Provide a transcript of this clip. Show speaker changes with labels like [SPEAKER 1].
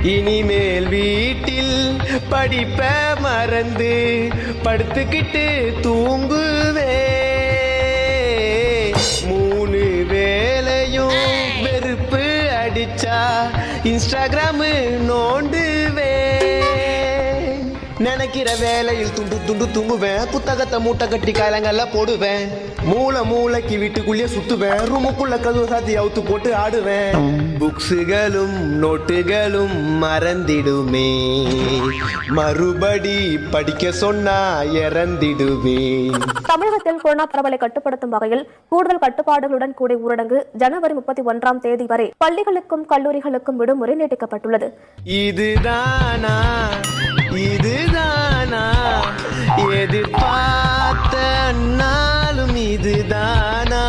[SPEAKER 1] இனிமேல் வீட்டில் படிப்ப மறந்து படுத்துக்கிட்டு தூங்குவே. 3 வேளையும் வெறுப்பு அடிச்சா இன்ஸ்டாகிராம் நோண்டுவே. நினைக்கிற வேலையில் துண்டு துண்டு தூங்குவேன். புத்தகத்தை மூட்டை கட்டி காலங்கள்ல போடுவேன். மூளைக்கு வீட்டுக்குள்ளே சுத்துவேன். ரூமுக்குள்ள கதவு சாத்தி அவுத்து போட்டு ஆடுவேன். புக்ஸுகளும் நோட்டுகளும் மறந்திடுமே. மறுபடி படிக்க சொன்னா இறந்திடுவேன்.
[SPEAKER 2] தமிழகத்தில் கொரோனா பரவலை கட்டுப்படுத்தும் வகையில் கூடுதல் கட்டுப்பாடுகளுடன் கூடிய ஊரடங்கு ஜனவரி 31ஆம் தேதி வரை பள்ளிகளுக்கும் கல்லூரிகளுக்கும் விடுமுறை நீட்டிக்கப்பட்டுள்ளது.
[SPEAKER 1] இதுதானா எதிர்பார்த்த நாளும் இதுதானா?